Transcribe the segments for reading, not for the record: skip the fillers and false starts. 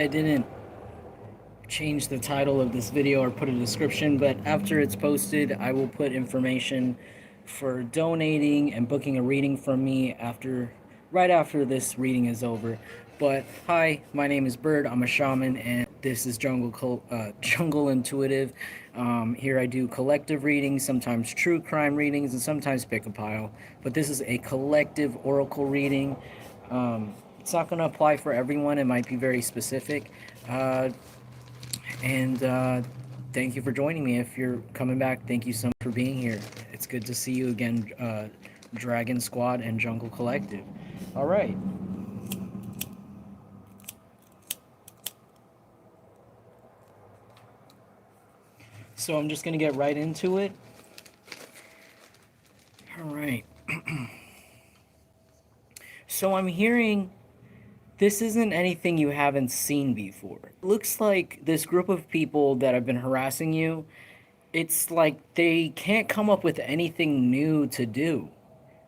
I didn't change the title of this video or put a description, but after it's posted, I will put information for donating and booking a reading from me right after this reading is over. But hi, my name is Bird. I'm a shaman, and this is Jungle Intuitive. Here I do collective readings, sometimes true crime readings, and sometimes pick a pile. But this is a collective oracle reading. It's not going to apply for everyone. It might be very specific. And thank you for joining me. If you're coming back, thank you so much for being here. It's good to see you again, Dragon Squad and Jungle Collective. All right. So I'm just going to get right into it. All right. So I'm hearing this isn't anything you haven't seen before. It looks like this group of people that have been harassing you, it's like they can't come up with anything new to do.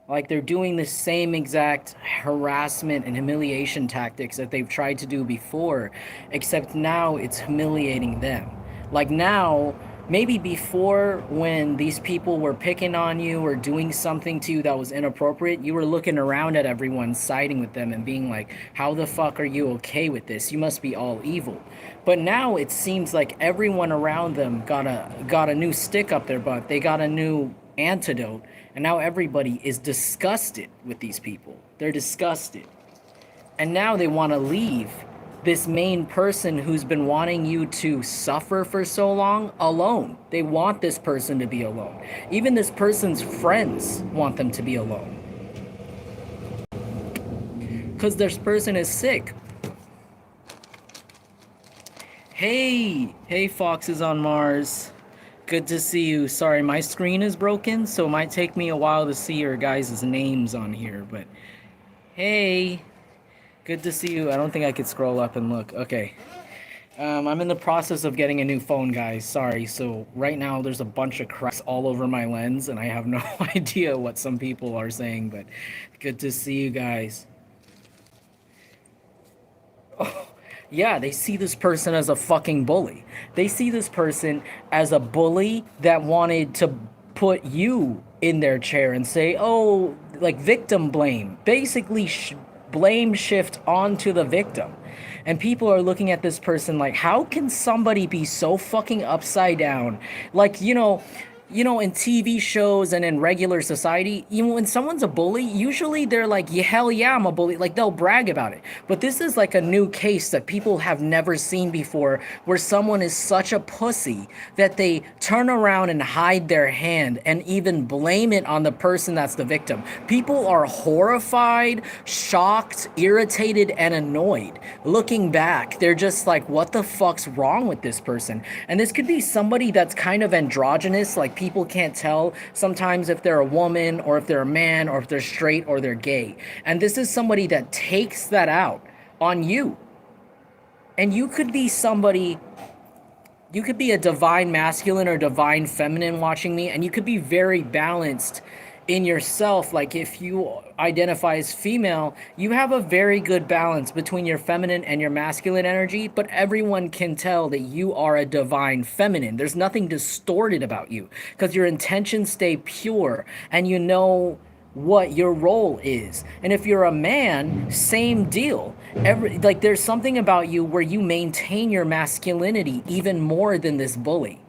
Like they're doing the same exact harassment and humiliation tactics that they've tried to do before, except now it's humiliating them. Like now, maybe before when these people were picking on you or doing something to you that was inappropriate, you were looking around at everyone, siding with them and being like, how the fuck are you okay with this? You must be all evil. But now it seems like everyone around them got a new stick up their butt. They got a new antidote, and now everybody is disgusted with these people. They're disgusted. And now they want to leave this main person who's been wanting you to suffer for so long alone. They want this person to be alone. Even this person's friends want them to be alone. Because this person is sick. Hey, Foxes on Mars. Good to see you. Sorry, my screen is broken, so it might take me a while to see your guys' names on here, but hey, good to see you. I don't think I could scroll up and look. Okay. I'm in the process of getting a new phone, guys. Sorry. So right now there's a bunch of cracks all over my lens, and I have no idea what some people are saying, but good to see you guys. Oh, yeah, they see this person as a fucking bully. They see this person as a bully that wanted to put you in their chair and say, oh, like victim blame. Basically, blame shift onto the victim. And people are looking at this person like, how can somebody be so fucking upside down? Like, in TV shows and in regular society, when someone's a bully, usually they're like, yeah, hell yeah, I'm a bully. Like, they'll brag about it. But this is like a new case that people have never seen before, where someone is such a pussy that they turn around and hide their hand and even blame it on the person that's the victim. People are horrified, shocked, irritated, and annoyed. Looking back, they're just like, what the fuck's wrong with this person? And this could be somebody that's kind of androgynous, like people can't tell sometimes if they're a woman or if they're a man or if they're straight or they're gay. And this is somebody that takes that out on you. And you could be somebody, you could be a divine masculine or divine feminine watching me, and you could be very balanced in yourself. Like if you identify as female, you have a very good balance between your feminine and your masculine energy, but everyone can tell that you are a divine feminine. There's nothing distorted about you because your intentions stay pure and you know what your role is. And if you're a man, same deal. There's something about you where you maintain your masculinity even more than this bully,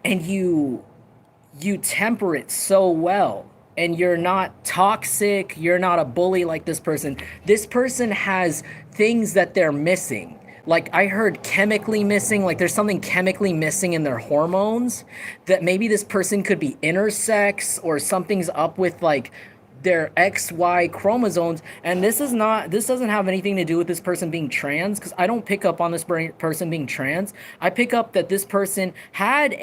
and you temper it so well, and you're not toxic, you're not a bully like this person. This person has things that they're missing. Like I heard chemically missing, like there's something chemically missing in their hormones, that maybe this person could be intersex or something's up with like their XY chromosomes. And this doesn't have anything to do with this person being trans, because I don't pick up on this person being trans. I pick up that this person had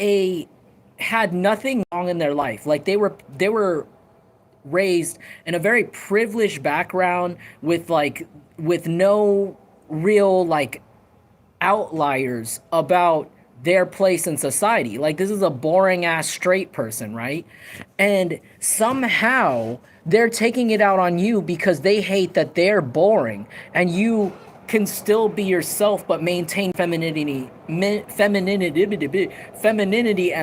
nothing wrong in their life. Like they were raised in a very privileged background with no real like outliers about their place in society. Like this is a boring ass straight person, right? And somehow they're taking it out on you because they hate that they're boring, and you can still be yourself but maintain femininity and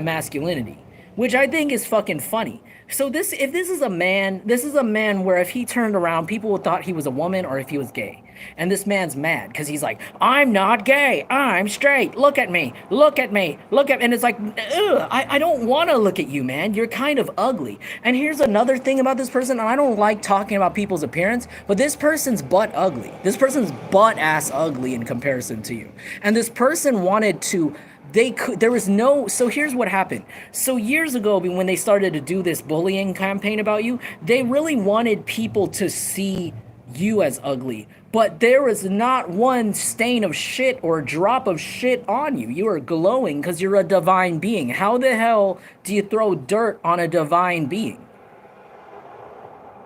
masculinity, which I think is fucking funny. So if this is a man, this is a man where if he turned around, people would thought he was a woman or if he was gay. And this man's mad because he's like, I'm not gay, I'm straight. Look at me, look at me, look at me. And it's like, ugh, I don't want to look at you, man. You're kind of ugly. And here's another thing about this person. And I don't like talking about people's appearance, but this person's butt ugly. This person's butt ass ugly in comparison to you. And this person wanted to there was no. So here's what happened. So years ago, when they started to do this bullying campaign about you, they really wanted people to see you as ugly, but there was not one stain of shit or drop of shit on you. You are glowing because you're a divine being. How the hell do you throw dirt on a divine being?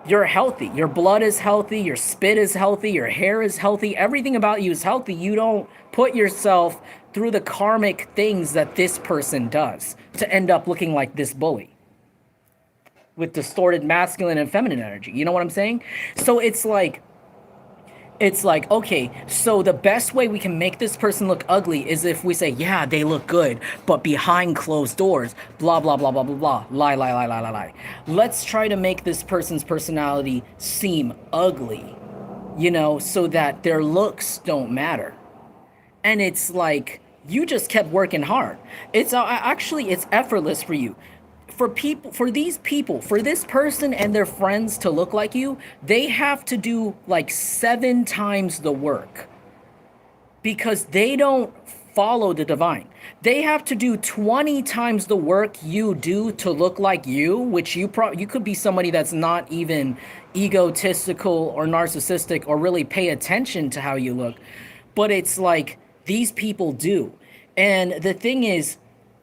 You're healthy. Your blood is healthy. Your spit is healthy. Your hair is healthy. Everything about you is healthy. You don't put yourself through the karmic things that this person does to end up looking like this bully with distorted masculine and feminine energy. You know what I'm saying? So it's like, okay, so the best way we can make this person look ugly is if we say, yeah, they look good, but behind closed doors, blah, blah, blah, blah, blah, blah, lie, lie, lie, lie, lie, lie. Let's try to make this person's personality seem ugly, you know, so that their looks don't matter. And it's like, you just kept working hard. It's actually, it's effortless for you. For these people, for this person and their friends to look like you, they have to do like 7 times the work because they don't follow the divine. They have to do 20 times the work you do to look like you, which you could be somebody that's not even egotistical or narcissistic or really pay attention to how you look. But it's like these people do. And the thing is,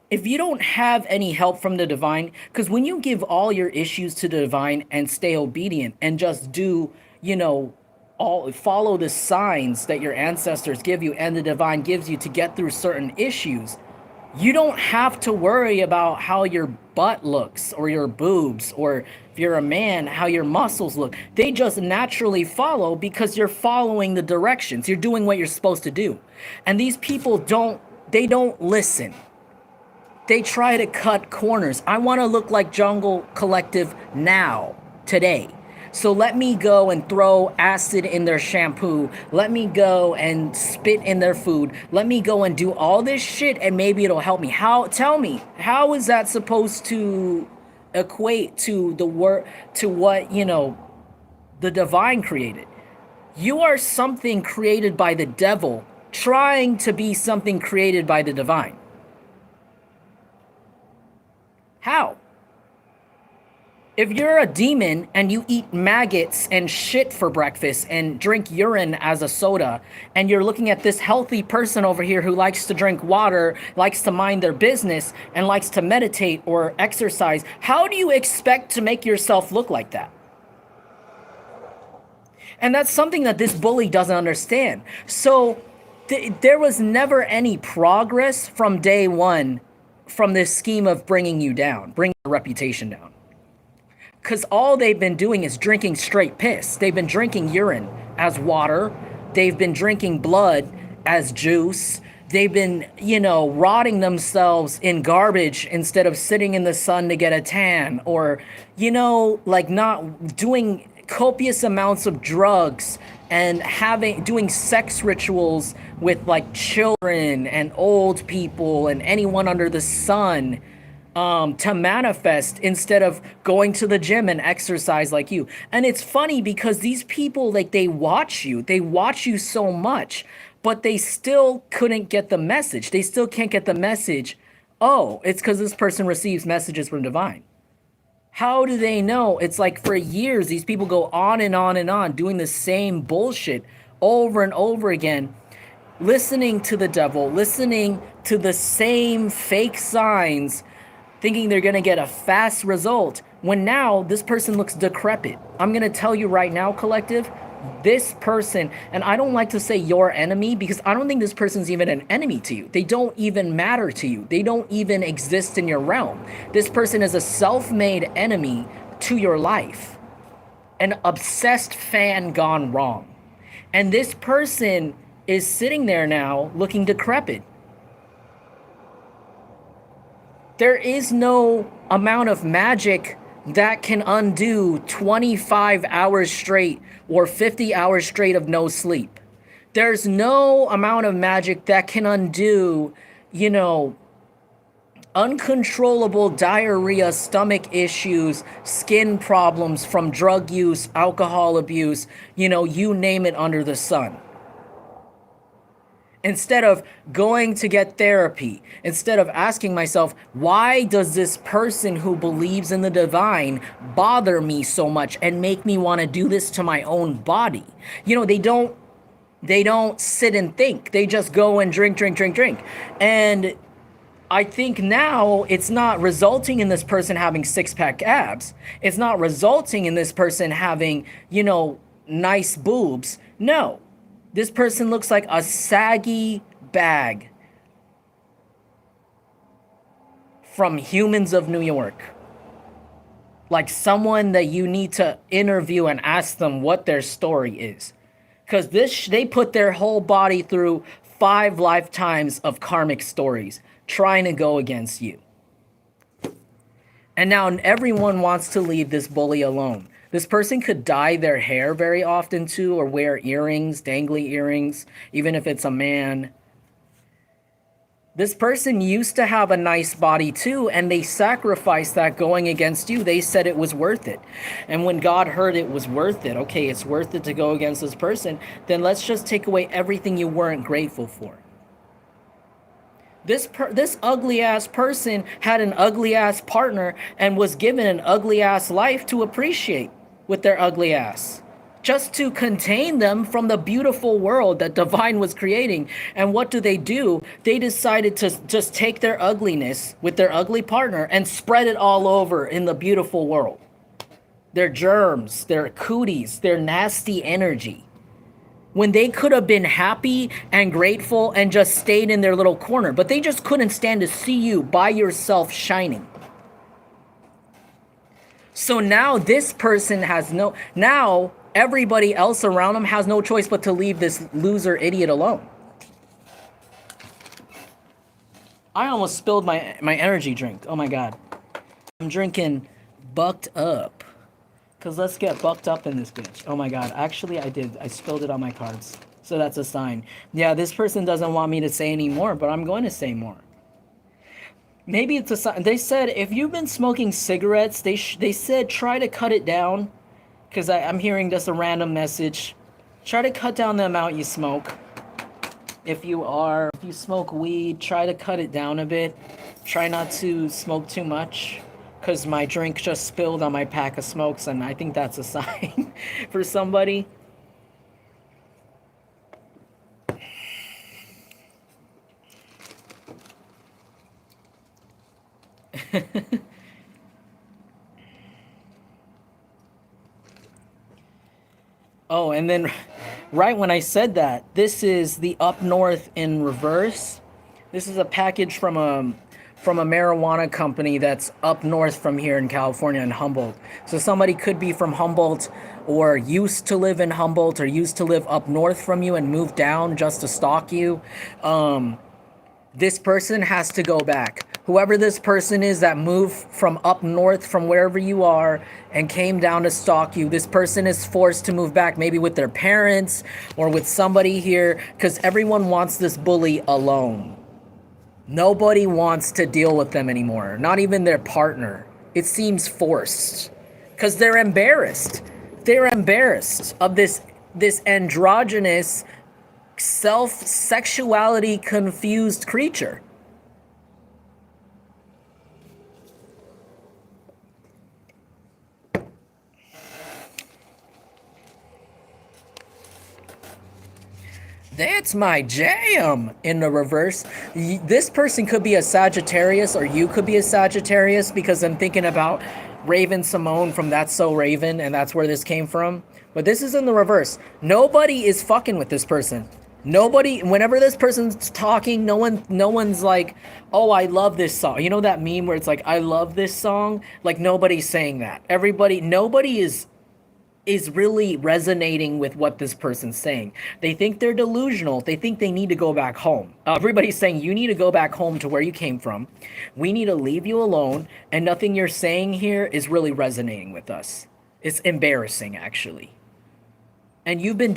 if you don't have any help from the divine, because when you give all your issues to the divine and stay obedient and just do, you know, follow the signs that your ancestors give you and the divine gives you to get through certain issues, you don't have to worry about how your butt looks or your boobs, or if you're a man, how your muscles look. They just naturally follow because you're following the directions. You're doing what you're supposed to do. And these people don't listen. They try to cut corners. I want to look like Jungle Collective now, today. So let me go and throw acid in their shampoo. Let me go and spit in their food. Let me go and do all this shit and maybe it'll help me. Tell me, how is that supposed to equate to what, you know, the divine created? You are something created by the devil trying to be something created by the divine. How? If you're a demon and you eat maggots and shit for breakfast and drink urine as a soda, and you're looking at this healthy person over here who likes to drink water, likes to mind their business, and likes to meditate or exercise, how do you expect to make yourself look like that? And that's something that this bully doesn't understand. So there was never any progress from day one from this scheme of bringing you down, bringing your reputation down. Because all they've been doing is drinking straight piss. They've been drinking urine as water. They've been drinking blood as juice. They've been, you know, rotting themselves in garbage instead of sitting in the sun to get a tan. Or, you know, like not doing copious amounts of drugs and doing sex rituals with like children and old people and anyone under the sun to manifest instead of going to the gym and exercise like you. And it's funny because these people, like, they watch you so much, but they still couldn't get the message. They still can't get the message. Oh, it's because this person receives messages from divine. How do they know? It's like for years, these people go on and on and on doing the same bullshit over and over again, listening to the devil, listening to the same fake signs, thinking they're going to get a fast result, when now this person looks decrepit. I'm going to tell you right now, collective, this person, and I don't like to say your enemy because I don't think this person's even an enemy to you. They don't even matter to you. They don't even exist in your realm. This person is a self-made enemy to your life, an obsessed fan gone wrong. And this person is sitting there now looking decrepit. There is no amount of magic that can undo 25 hours straight or 50 hours straight of no sleep. There's no amount of magic that can undo, you know, uncontrollable diarrhea, stomach issues, skin problems from drug use, alcohol abuse, you name it under the sun. Instead of going to get therapy, instead of asking myself, why does this person who believes in the divine bother me so much and make me want to do this to my own body? They don't sit and think. They just go and drink. And I think now it's not resulting in this person having six-pack abs. It's not resulting in this person having, nice boobs. No. This person looks like a saggy bag from Humans of New York. Like someone that you need to interview and ask them what their story is. Because they put their whole body through 5 lifetimes of karmic stories trying to go against you. And now everyone wants to leave this bully alone. This person could dye their hair very often too, or wear earrings, dangly earrings, even if it's a man. This person used to have a nice body too, and they sacrificed that going against you. They said it was worth it. And when God heard it was worth it, okay, it's worth it to go against this person, then let's just take away everything you weren't grateful for. This ugly-ass person had an ugly-ass partner and was given an ugly-ass life to appreciate with their ugly ass, just to contain them from the beautiful world that divine was creating. And what do? They decided to just take their ugliness with their ugly partner and spread it all over in the beautiful world. Their germs, their cooties, their nasty energy. When they could have been happy and grateful and just stayed in their little corner, but they just couldn't stand to see you by yourself shining. So now this person now everybody else around them has no choice but to leave this loser idiot alone. I almost spilled my energy drink. Oh my God. I'm drinking Bucked Up. Because let's get bucked up in this bitch. Oh my God. Actually, I did. I spilled it on my cards. So that's a sign. Yeah, this person doesn't want me to say any more, but I'm going to say more. Maybe it's a sign. They said if you've been smoking cigarettes, they said try to cut it down. Because I'm hearing just a random message. Try to cut down the amount you smoke. If you smoke weed, try to cut it down a bit. Try not to smoke too much. Because my drink just spilled on my pack of smokes, and I think that's a sign for somebody. Oh, and then right when I said that, this is the up north in reverse. This is a package from a marijuana company that's up north from here in California in Humboldt. So somebody could be from Humboldt or used to live in Humboldt or used to live up north from you and moved down just to stalk you. This person has to go back. Whoever this person is that moved from up north from wherever you are and came down to stalk you, this person is forced to move back, maybe with their parents or with somebody here, because everyone wants this bully alone. Nobody wants to deal with them anymore, not even their partner. It seems forced because they're embarrassed. They're embarrassed of this androgynous, self-sexuality confused creature. That's my jam in the reverse. This person could be a Sagittarius or you could be a Sagittarius, because I'm thinking about Raven Simone from That's So Raven, and that's where this came from. But this is in the reverse. Nobody is fucking with this person. Nobody, whenever this person's talking, no one's like, oh, I love this song. You know that meme where it's like, I love this song? Like, nobody's saying that. Nobody is is really resonating with what this person's saying. They think they're delusional. They think they need to go back home. Everybody's saying you need to go back home to where you came from. We need to leave you alone, and nothing you're saying here is really resonating with us. It's embarrassing, actually. And you've been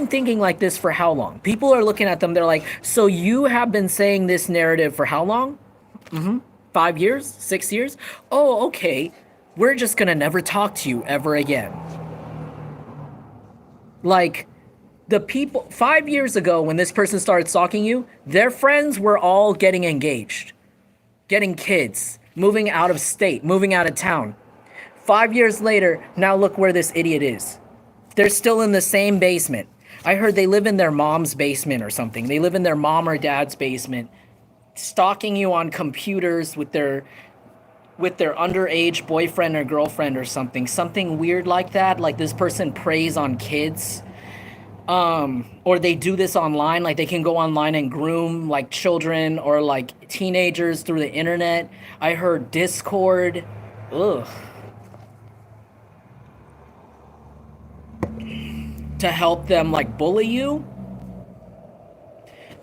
thinking like this for how long? People are looking at them, they're like, so you have been saying this narrative for how long? 5 years? 6 years? Oh, okay. We're just gonna never talk to you ever again. Like, the people 5 years ago when this person started stalking you, their friends were all getting engaged, getting kids, moving out of state, moving out of town. 5 years later, now look where this idiot is. They're still in the same basement. I heard they live in their mom's basement or something. They live in their mom or dad's basement, stalking you on computers with their underage boyfriend or girlfriend or something weird like that. Like this person preys on kids, or they do this online. Like they can go online and groom like children or like teenagers through the internet. I heard Discord. Ugh. To help them like bully you.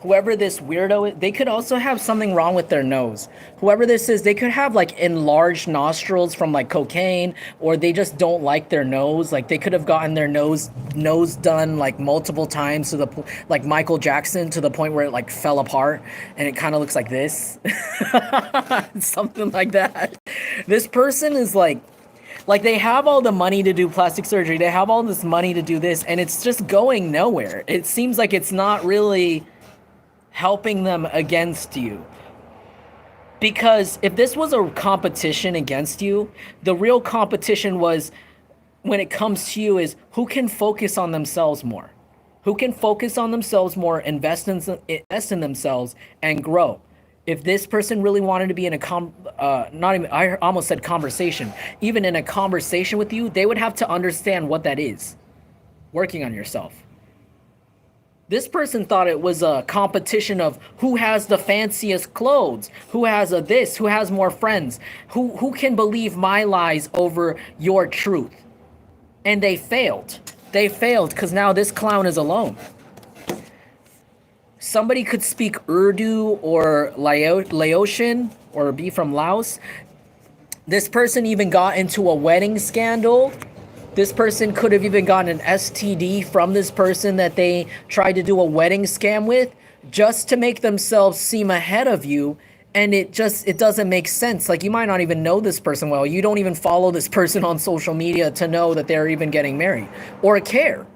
Whoever this weirdo is, they could also have something wrong with their nose. Whoever this is, they could have like enlarged nostrils from like cocaine, or they just don't like their nose. Like they could have gotten their nose done like multiple times to the like Michael Jackson, to the point where it like fell apart and it kind of looks like this. Something like that. This person is like they have all the money to do plastic surgery. They have all this money to do this, and it's just going nowhere. It seems like it's not really helping them against you. Because if this was a competition against you, the real competition was, when it comes to you, is who can focus on themselves more. Who can focus on themselves more, invest in themselves, and grow. If this person really wanted to be in I almost said conversation, even in a conversation with you, they would have to understand what that is. Working on yourself. This person thought it was a competition of who has the fanciest clothes, who has a this, who has more friends, who can believe my lies over your truth. And they failed. They failed because now this clown is alone. Somebody could speak Urdu or Laotian or be from Laos. This person even got into a wedding scandal. This person could have even gotten an STD from this person that they tried to do a wedding scam with, just to make themselves seem ahead of you. And it doesn't make sense. Like, you might not even know this person well. You don't even follow this person on social media to know that they're even getting married or care.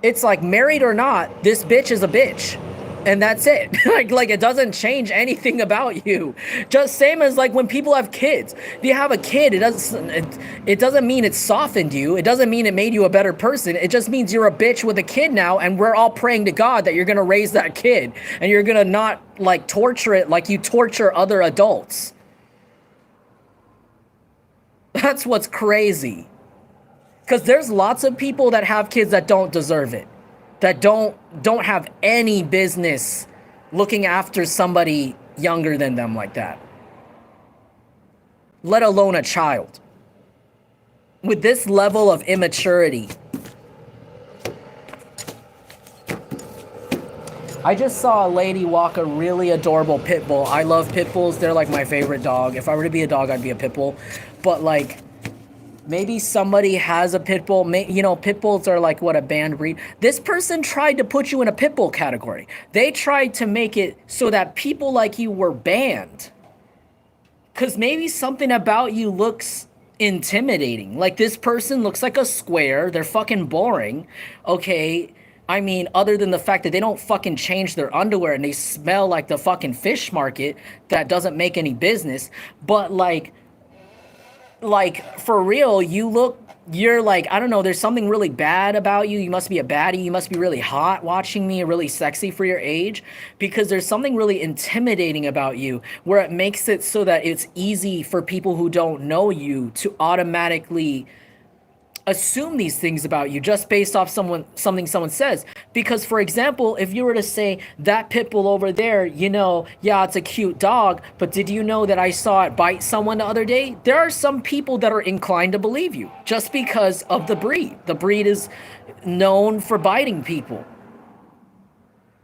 It's like, married or not, this bitch is a bitch. And that's it. like it doesn't change anything about you. Just same as like when people have kids. If you have a kid, it doesn't mean it softened you. It doesn't mean it made you a better person. It just means you're a bitch with a kid now, and we're all praying to God that you're gonna raise that kid and you're gonna not like torture it like you torture other adults. That's what's crazy. Because there's lots of people that have kids that don't deserve it. That don't have any business looking after somebody younger than them like that. Let alone a child. With this level of immaturity. I just saw a lady walk a really adorable pit bull. I love pit bulls. They're like my favorite dog. If I were to be a dog, I'd be a pit bull. But like, maybe somebody has a pit bull. Pit bulls are like, what, a banned breed? This person tried to put you in a pit bull category. They tried to make it so that people like you were banned. Because maybe something about you looks intimidating. Like, this person looks like a square. They're fucking boring. Okay, I mean, other than the fact that they don't fucking change their underwear and they smell like the fucking fish market that doesn't make any business. But like for real, you're like, I don't know, there's something really bad about you. You must be a baddie. You must be really hot watching me, really sexy for your age, because there's something really intimidating about you where it makes it so that it's easy for people who don't know you to automatically assume these things about you just based off something someone says. Because for example, if you were to say that pit bull over there, yeah, it's a cute dog, but did you know that I saw it bite someone the other day? There are some people that are inclined to believe you just because of the breed. The breed is known for biting people.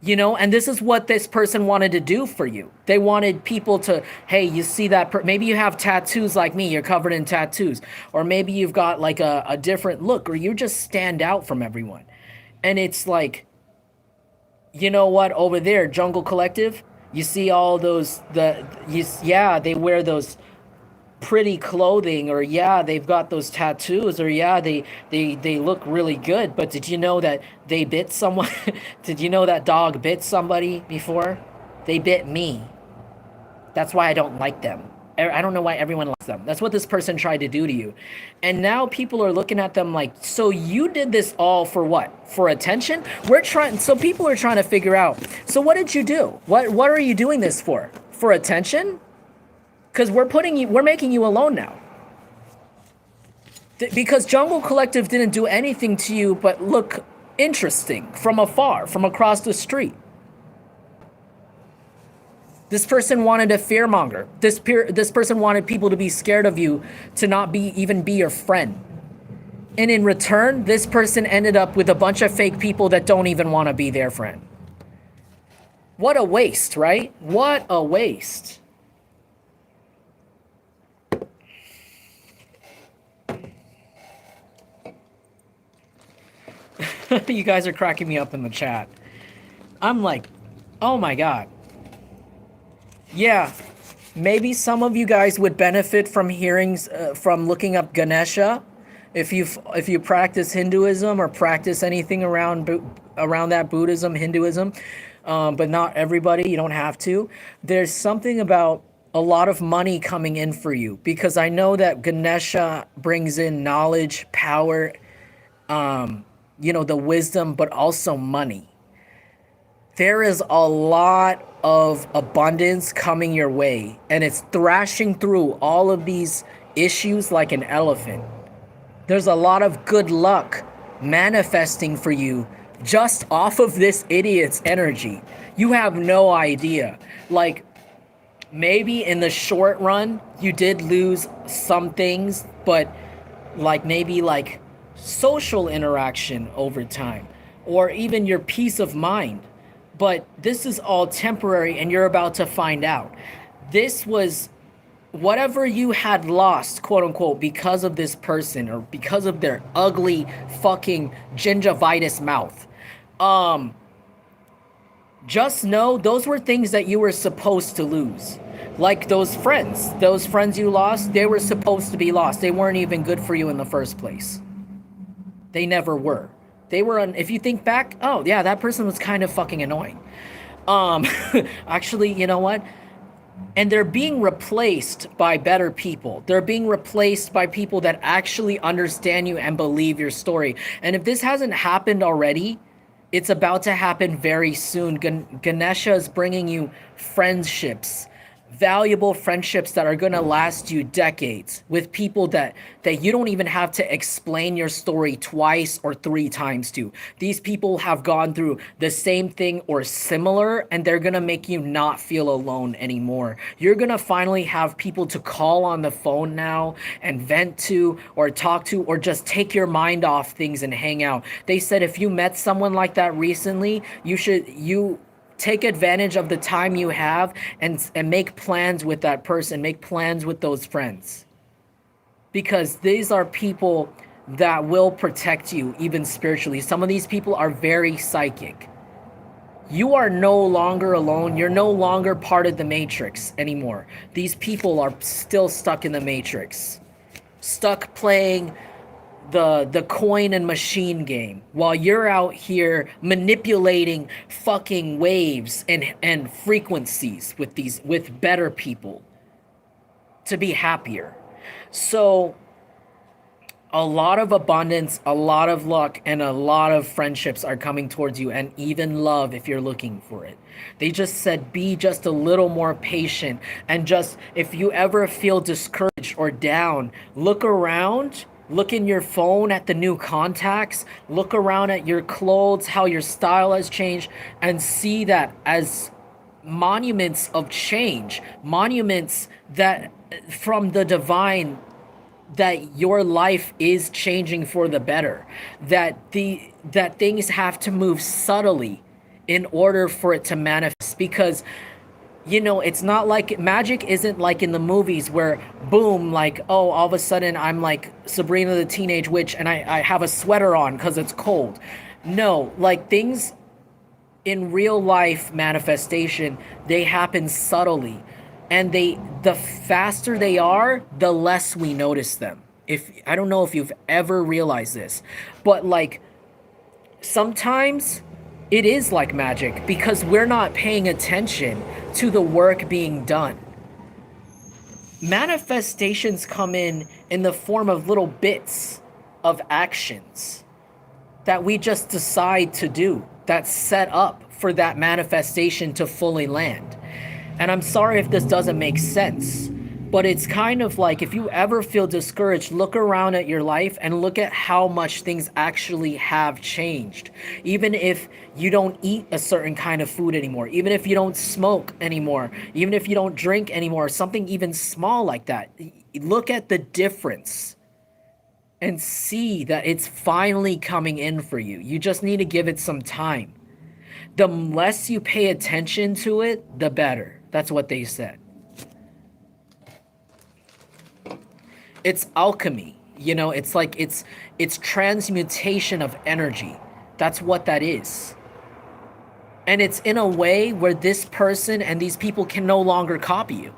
And this is what this person wanted to do for you. They wanted people to, hey, you see that, maybe you have tattoos like me, you're covered in tattoos, or maybe you've got like a different look, or you just stand out from everyone. And it's like, you know what, over there, Jungle Collective, you see all those, yeah, they wear those pretty clothing, or yeah, they've got those tattoos, or yeah, they look really good, but did you know that they bit someone? Did you know that dog bit somebody before? They bit me. That's why I don't like them. I don't know why everyone likes them. That's what this person tried to do to you. And now people are looking at them like, so you did this all for what? For attention? So people are trying to figure out, so what did you do? What are you doing this for? For attention? Because we're making you alone now. Because Jungle Collective didn't do anything to you but look interesting from afar, from across the street. This person wanted a fearmonger. This person wanted people to be scared of you, to not even be your friend. And in return, this person ended up with a bunch of fake people that don't even want to be their friend. What a waste, right? What a waste. You guys are cracking me up in the chat. I'm like, oh my god. Yeah, maybe some of you guys would benefit from from looking up Ganesha, if you practice Hinduism or practice anything around that Buddhism, Hinduism, but not everybody. You don't have to. There's something about a lot of money coming in for you, because I know that Ganesha brings in knowledge, power, the wisdom, but also money. There is a lot of abundance coming your way, and it's thrashing through all of these issues like an elephant. There's a lot of good luck manifesting for you just off of this idiot's energy. You have no idea. Like, maybe in the short run, you did lose some things, but maybe social interaction over time, or even your peace of mind. But this is all temporary, and you're about to find out. This was whatever you had lost, quote unquote, because of this person, or because of their ugly fucking gingivitis mouth. Just know those were things that you were supposed to lose. Like those friends you lost, they were supposed to be lost. They weren't even good for you in the first place. They never were. They were, if you think back, oh yeah, that person was kind of fucking annoying. Actually, you know what? And they're being replaced by better people. They're being replaced by people that actually understand you and believe your story. And if this hasn't happened already, it's about to happen very soon. Ganesha is bringing you friendships, valuable friendships that are going to last you decades, with people that you don't even have to explain your story twice or 3 times to. These people have gone through the same thing or similar, and they're going to make you not feel alone anymore. You're going to finally have people to call on the phone now and vent to, or talk to, or just take your mind off things and hang out. They said if you met someone like that recently, you take advantage of the time you have and make plans with that person, make plans with those friends. Because these are people that will protect you, even spiritually. Some of these people are very psychic. You are no longer alone. You're no longer part of the Matrix anymore. These people are still stuck in the Matrix, stuck playing the coin and machine game, while you're out here manipulating fucking waves and frequencies with better people to be happier. So a lot of abundance, a lot of luck, and a lot of friendships are coming towards you, and even love if you're looking for it. They just said be just a little more patient, and just if you ever feel discouraged or down, look around Look in your phone at the new contacts, look around at your clothes, how your style has changed, and see that as monuments of change, monuments that from the divine, that your life is changing for the better, that things have to move subtly in order for it to manifest. Because it's not like magic isn't like in the movies where boom, like, oh, all of a sudden I'm like Sabrina the Teenage Witch and I have a sweater on because it's cold. No, like things in real life manifestation, they happen subtly. And the faster they are, the less we notice them. If I don't know if you've ever realized this, but like sometimes it is like magic because we're not paying attention to the work being done. Manifestations come in the form of little bits of actions that we just decide to do, that's set up for that manifestation to fully land. And I'm sorry if this doesn't make sense, but it's kind of like if you ever feel discouraged, look around at your life and look at how much things actually have changed. Even if you don't eat a certain kind of food anymore, even if you don't smoke anymore, even if you don't drink anymore, something even small like that, look at the difference and see that it's finally coming in for you. You just need to give it some time. The less you pay attention to it, the better. That's what they said. It's alchemy, it's like it's transmutation of energy. That's what that is. And it's in a way where this person and these people can no longer copy you.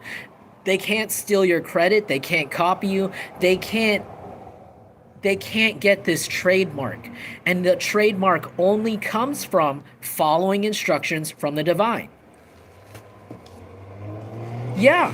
They can't steal your credit, they can't copy you, they can't get this trademark. And the trademark only comes from following instructions from the divine. Yeah,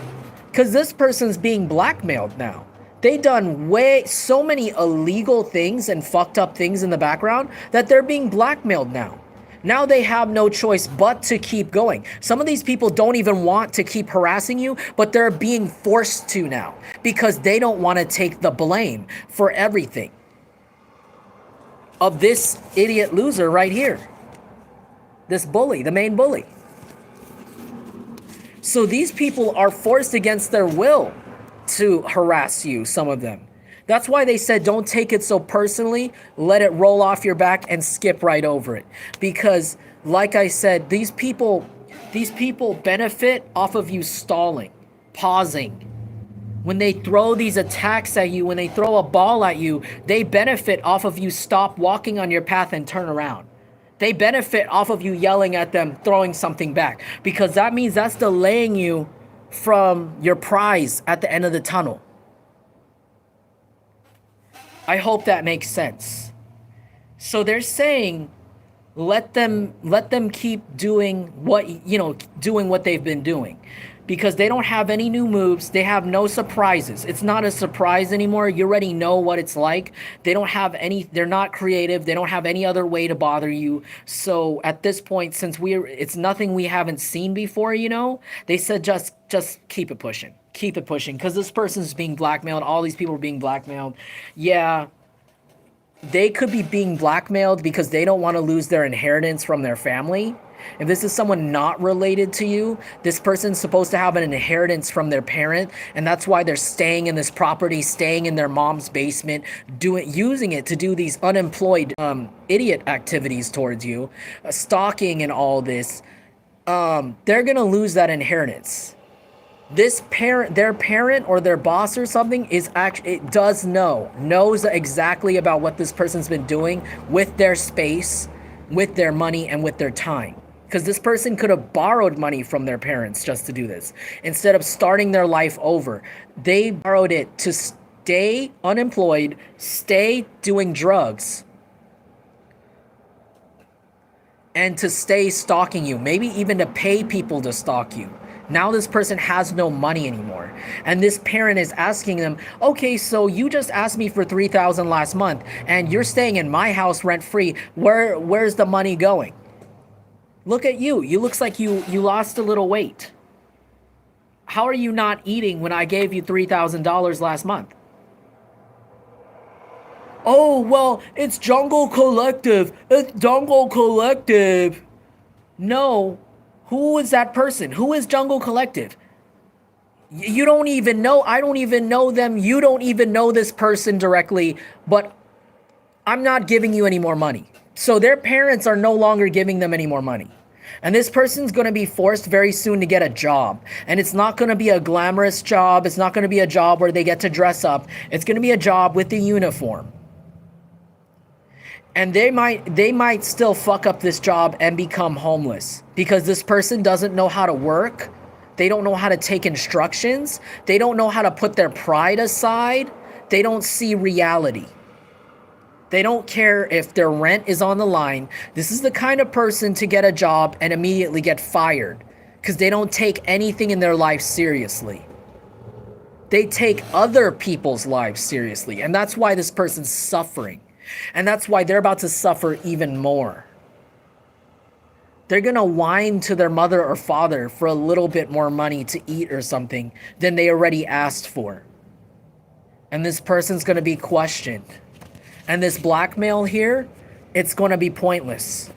because this person's being blackmailed now. They done so many illegal things and fucked up things in the background that they're being blackmailed now. Now they have no choice but to keep going. Some of these people don't even want to keep harassing you, but they're being forced to now because they don't want to take the blame for everything of this idiot loser right here. This bully, the main bully. So these people are forced against their will to harass you, some of them. That's why they said don't take it so personally, let it roll off your back and skip right over it. Because, like I said, these people benefit off of you stalling, pausing. When they throw these attacks at you, when they throw a ball at you, they benefit off of you stop walking on your path and turn around. They benefit off of you yelling at them, throwing something back. Because that means that's delaying you from your prize at the end of the tunnel. I hope that makes sense. So they're saying let them keep doing what they've been doing, because they don't have any new moves, they have no surprises. It's not a surprise anymore. You already know what it's like. They're not creative, they don't have any other way to bother you. So at this point, since it's nothing we haven't seen before, they said just keep it pushing. Keep it pushing, because this person's being blackmailed. All these people are being blackmailed. Yeah, they could be being blackmailed because they don't want to lose their inheritance from their family. If this is someone not related to you, this person's supposed to have an inheritance from their parent, and that's why they're staying in this property, staying in their mom's basement, using it to do these unemployed idiot activities towards you, stalking and all this. They're gonna lose that inheritance. Their parent or their boss or something knows exactly about what this person's been doing with their space, with their money, and with their time. Because this person could have borrowed money from their parents just to do this. Instead of starting their life over, they borrowed it to stay unemployed, stay doing drugs, and to stay stalking you. Maybe even to pay people to stalk you. Now this person has no money anymore. And this parent is asking them, okay, so you just asked me for $3,000 last month, and you're staying in my house rent-free. Where's the money going? Look at you. You looks like you lost a little weight. How are you not eating when I gave you $3,000 last month? Oh, well, it's Jungle Collective. It's Jungle Collective. No. Who is that person? Who is Jungle Collective? You don't even know. I don't even know them. You don't even know this person directly, but I'm not giving you any more money. So their parents are no longer giving them any more money. And this person's going to be forced very soon to get a job. And it's not going to be a glamorous job. It's not going to be a job where they get to dress up. It's going to be a job with a uniform. And they might still fuck up this job and become homeless because this person doesn't know how to work. They don't know how to take instructions. They don't know how to put their pride aside. They don't see reality. They don't care if their rent is on the line. This is the kind of person to get a job and immediately get fired because they don't take anything in their life seriously. They take other people's lives seriously, and that's why this person's suffering. And that's why they're about to suffer even more. They're going to whine to their mother or father for a little bit more money to eat or something than they already asked for. And this person's going to be questioned. And this blackmail here, it's going to be pointless.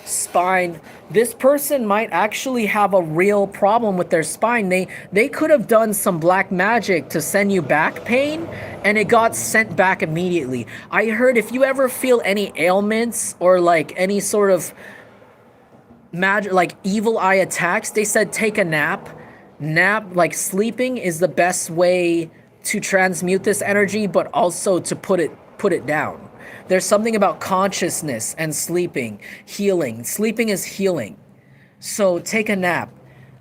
Spine. This person might actually have a real problem with their spine. They could have done some black magic to send you back pain, and it got sent back immediately. I heard if you ever feel any ailments or like any sort of magic, like evil eye attacks, they said take a nap. Like sleeping is the best way to transmute this energy, but also to put it down. There's something about consciousness and sleeping, healing. Sleeping is healing. So take a nap.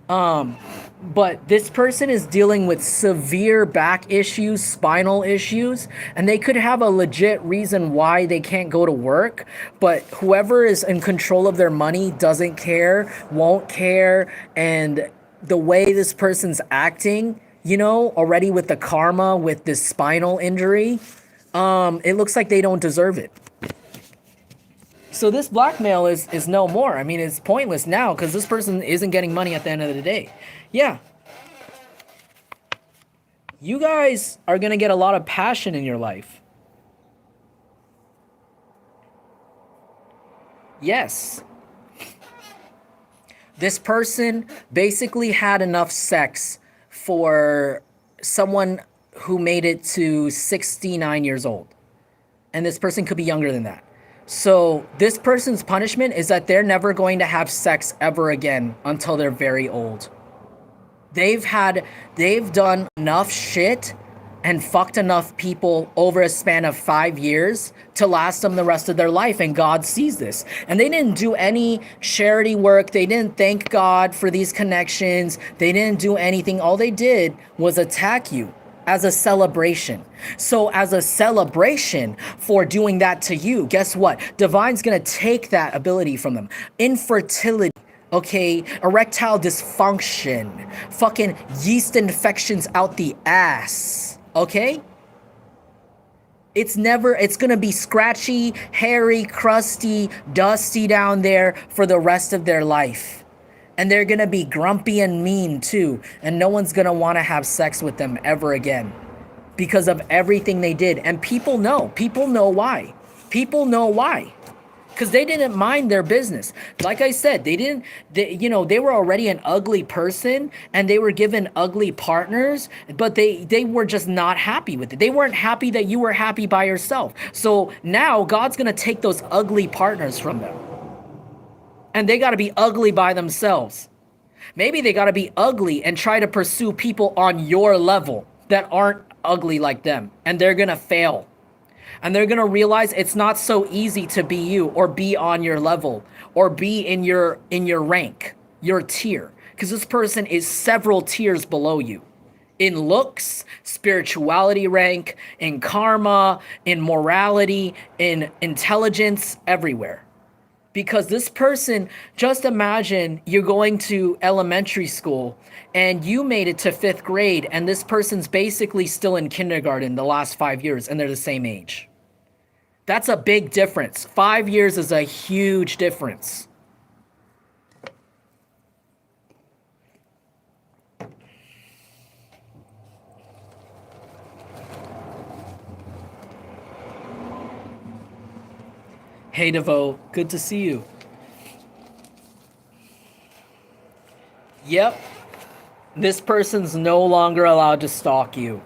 But this person is dealing with severe back issues, spinal issues, and they could have a legit reason why they can't go to work, but whoever is in control of their money doesn't care, won't care, and the way this person's acting, you know, already with the karma, with this spinal injury, it looks like they don't deserve it. So this blackmail is no more. I mean, it's pointless now because this person isn't getting money at the end of the day. Yeah. You guys are going to get a lot of passion in your life. Yes. This person basically had enough sex for someone who made it to 69 years old. And this person could be younger than that. So this person's punishment is that they're never going to have sex ever again until they're very old. They've done enough shit and fucked enough people over a span of 5 years to last them the rest of their life, and God sees this. And they didn't do any charity work. They didn't thank God for these connections. They didn't do anything. All they did was attack you as a celebration. So as a celebration for doing that to you, guess what? Divine's gonna take that ability from them. Infertility, okay, erectile dysfunction, fucking yeast infections out the ass, okay? It's gonna be scratchy, hairy, crusty, dusty down there for the rest of their life. And they're gonna be grumpy and mean too, and no one's gonna wanna have sex with them ever again because of everything they did. And people know why. People know why. Because they didn't mind their business. Like I said, they were already an ugly person and they were given ugly partners, but they were just not happy with it. They weren't happy that you were happy by yourself. So now God's gonna take those ugly partners from them. And they gotta be ugly by themselves. Maybe they gotta be ugly and try to pursue people on your level that aren't ugly like them. And they're gonna fail. And they're gonna realize it's not so easy to be you or be on your level or be in your rank, your tier. Because this person is several tiers below you. In looks, spirituality rank, in karma, in morality, in intelligence, everywhere. Because this person, just imagine you're going to elementary school and you made it to 5th grade and this person's basically still in kindergarten the last 5 years and they're the same age. That's a big difference. 5 years is a huge difference. Hey Devo, good to see you. Yep, this person's no longer allowed to stalk you.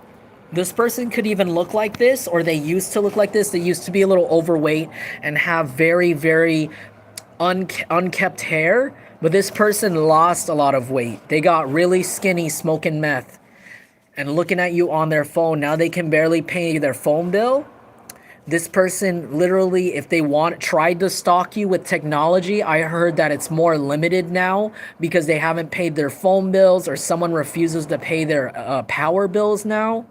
This person could even look like this, or they used to look like this. They used to be a little overweight and have very, very unkept hair. But this person lost a lot of weight. They got really skinny smoking meth and looking at you on their phone. Now they can barely pay their phone bill. This person literally, if they tried to stalk you with technology, I heard that it's more limited now because they haven't paid their phone bills or someone refuses to pay their power bills now.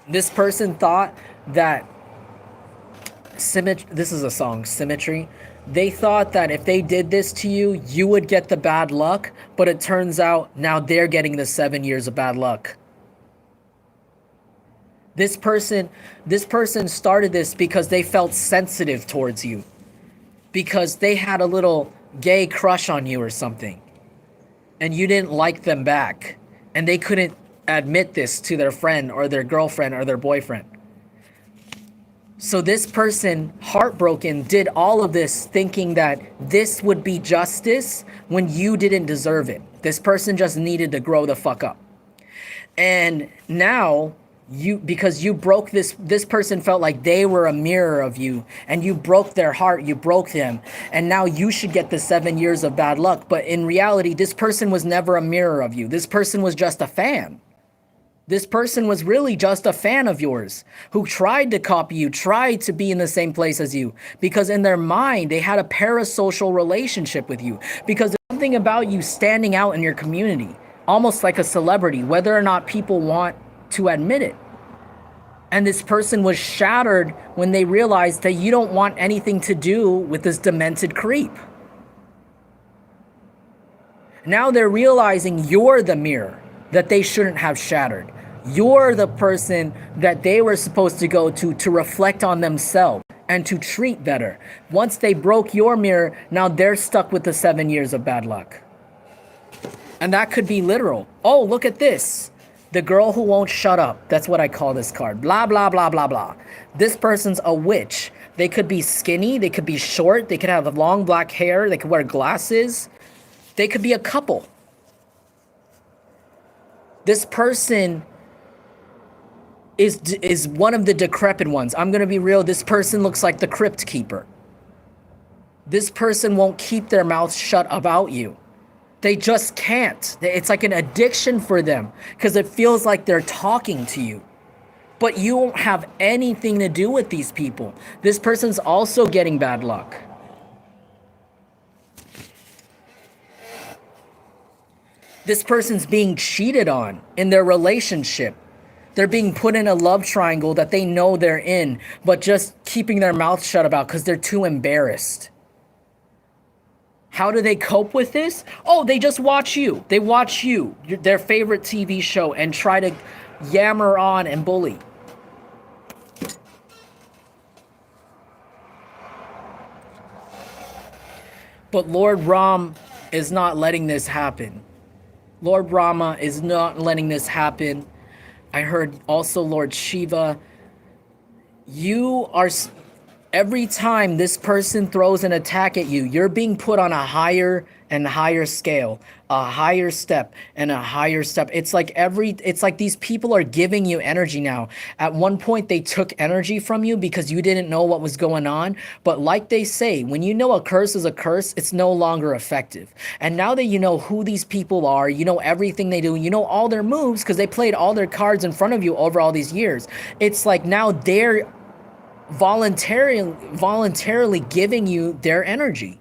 This person thought that this is a song, Symmetry. They thought that if they did this to you, you would get the bad luck, but it turns out now they're getting the 7 years of bad luck. This person started this because they felt sensitive towards you, because they had a little gay crush on you or something, and you didn't like them back, and they couldn't admit this to their friend or their girlfriend or their boyfriend. So this person, heartbroken, did all of this thinking that this would be justice when you didn't deserve it. This person just needed to grow the fuck up. And now, because you broke this person felt like they were a mirror of you, and you broke their heart, you broke them, and now you should get the 7 years of bad luck. But in reality, this person was never a mirror of you. This person was just a fan. This person was really just a fan of yours who tried to copy you, tried to be in the same place as you, because in their mind, they had a parasocial relationship with you, because there's something about you standing out in your community, almost like a celebrity, whether or not people want to admit it. And this person was shattered when they realized that you don't want anything to do with this demented creep. Now they're realizing you're the mirror that they shouldn't have shattered. You're the person that they were supposed to go to reflect on themselves and to treat better. Once they broke your mirror, now they're stuck with the 7 years of bad luck. And that could be literal. Oh, look at this. The girl who won't shut up. That's what I call this card. Blah, blah, blah, blah, blah. This person's a witch. They could be skinny. They could be short. They could have long black hair. They could wear glasses. They could be a couple. This person is one of the decrepit ones. I'm going to be real. This person looks like the crypt keeper. This person won't keep their mouth shut about you. They just can't. It's like an addiction for them because it feels like they're talking to you. But you won't have anything to do with these people. This person's also getting bad luck. This person's being cheated on in their relationship. They're being put in a love triangle that they know they're in, but just keeping their mouth shut about because they're too embarrassed. How do they cope with this? Oh, they just watch you. They watch you, their favorite TV show, and try to yammer on and bully. But Lord Ram is not letting this happen. Lord Brahma is not letting this happen. I heard also Lord Shiva. You are, every time this person throws an attack at you, you're being put on a higher and higher scale, a higher step and a higher step. It's like these people are giving you energy now. At one point, they took energy from you because you didn't know what was going on. But like they say, when you know a curse is a curse, it's no longer effective. And now that you know who these people are, you know everything they do, you know all their moves because they played all their cards in front of you over all these years. It's like now they're voluntarily giving you their energy.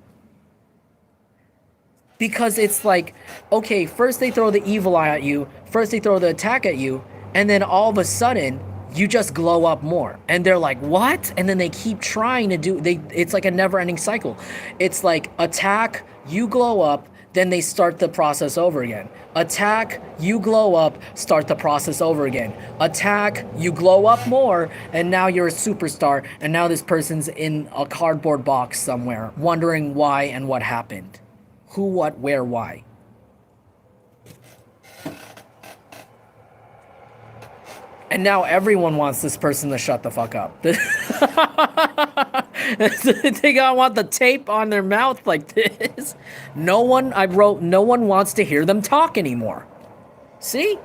Because it's like, okay, first they throw the evil eye at you, first they throw the attack at you, and then all of a sudden, you just glow up more. And they're like, what? And then they keep trying to it's like a never-ending cycle. It's like attack, you glow up, then they start the process over again. Attack, you glow up, start the process over again. Attack, you glow up more, and now you're a superstar, and now this person's in a cardboard box somewhere, wondering why and what happened. Who, what, where, why. And now everyone wants this person to shut the fuck up. They gotta want the tape on their mouth like this. No one, I wrote, no one wants to hear them talk anymore. See?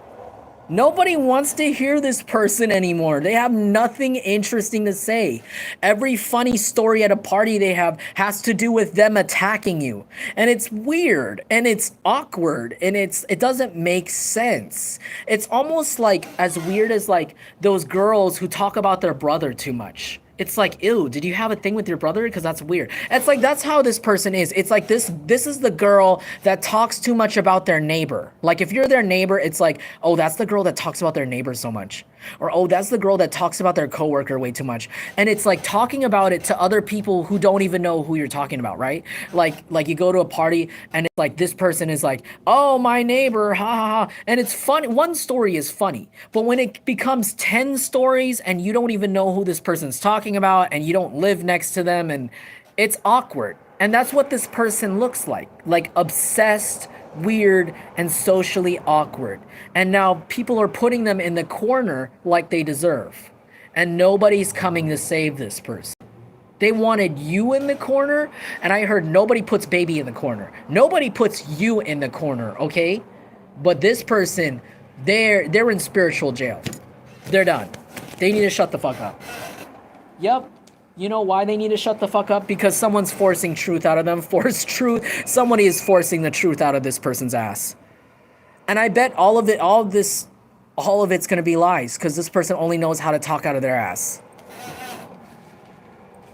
Nobody wants to hear this person anymore. They have nothing interesting to say. Every funny story at a party they have has to do with them attacking you. And it's weird and it's awkward and it doesn't make sense. It's almost like as weird as like those girls who talk about their brother too much. It's like, ew, did you have a thing with your brother? Because that's weird. It's like, that's how this person is. It's like this is the girl that talks too much about their neighbor. Like, if you're their neighbor, it's like, oh, that's the girl that talks about their neighbor so much. Or, oh, that's the girl that talks about their coworker way too much. And it's like talking about it to other people who don't even know who you're talking about, right? Like you go to a party and it's like this person is like, oh, my neighbor, ha ha ha. And it's funny. One story is funny. But when it becomes 10 stories and you don't even know who this person's talking about and you don't live next to them, and it's awkward. And that's what this person looks like obsessed, weird, and socially awkward. And now people are putting them in the corner like they deserve. And nobody's coming to save this person. They wanted you in the corner, and I heard nobody puts baby in the corner. Nobody puts you in the corner, okay? But this person, they're in spiritual jail. They're done. They need to shut the fuck up. Yep. You know why they need to shut the fuck up? Because someone's forcing truth out of them. Somebody is forcing the truth out of this person's ass. And I bet all of it's gonna be lies, because this person only knows how to talk out of their ass.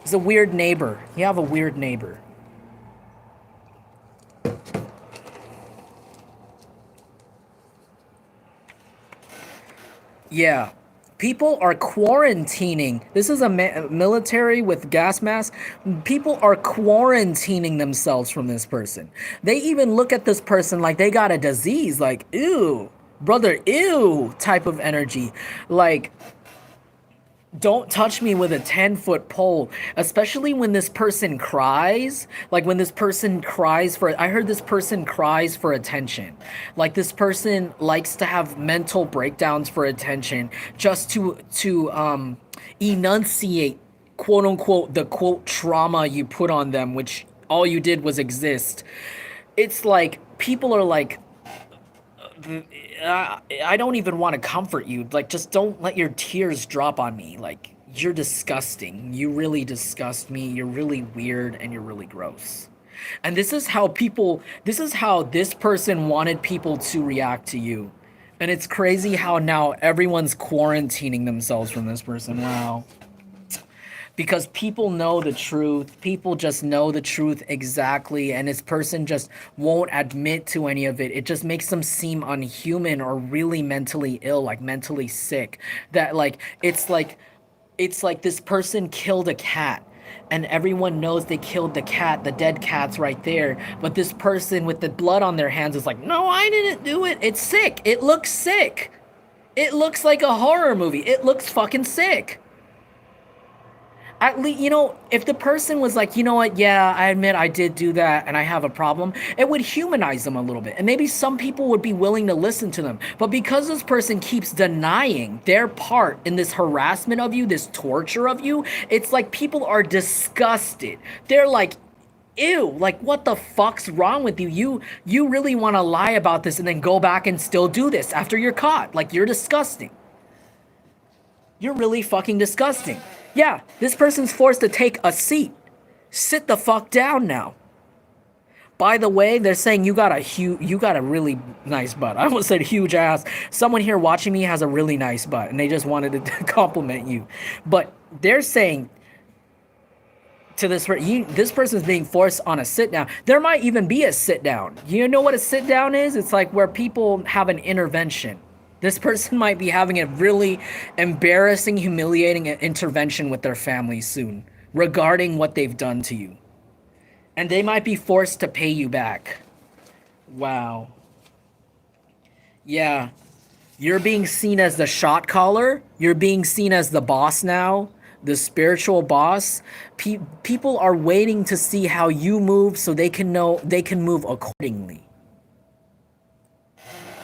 He's a weird neighbor. You have a weird neighbor. Yeah. People are quarantining. This is a military with gas masks. People are quarantining themselves from this person. They even look at this person like they got a disease, like, ew, brother, ew, type of energy. Like, don't touch me with a 10-foot pole, especially when this person cries. Like when this person cries I heard this person cries for attention. Like this person likes to have mental breakdowns for attention just to enunciate, quote unquote, the quote trauma you put on them, which all you did was exist. It's like people are like, I don't even want to comfort you. Like, just don't let your tears drop on me. Like, you're disgusting. You really disgust me. You're really weird and you're really gross. And this is how this person wanted people to react to you. And it's crazy how now everyone's quarantining themselves from this person. Wow. Because people know the truth. People just know the truth exactly, and this person just won't admit to any of it. It just makes them seem unhuman or really mentally ill, like mentally sick. That it's like this person killed a cat, and everyone knows they killed the cat. The dead cat's right there, but this person with the blood on their hands is like, no, I didn't do it. It's sick. It looks sick. It looks like a horror movie. It looks fucking sick. At least, if the person was like, you know what, yeah, I admit I did do that and I have a problem, it would humanize them a little bit. And maybe some people would be willing to listen to them. But because this person keeps denying their part in this harassment of you, this torture of you, it's like people are disgusted. They're like, ew, like what the fuck's wrong with you? You really want to lie about this and then go back and still do this after you're caught. Like, you're disgusting. You're really fucking disgusting. Yeah, this person's forced to take a seat. Sit the fuck down now. By the way, they're saying you got a really nice butt. I almost said huge ass. Someone here watching me has a really nice butt, and they just wanted to compliment you. But they're saying to this person's being forced on a sit down. There might even be a sit down. You know what a sit down is? It's like where people have an intervention. This person might be having a really embarrassing, humiliating intervention with their family soon regarding what they've done to you. And they might be forced to pay you back. Wow. Yeah. You're being seen as the shot caller. You're being seen as the boss now, the spiritual boss. People are waiting to see how you move so they can move accordingly.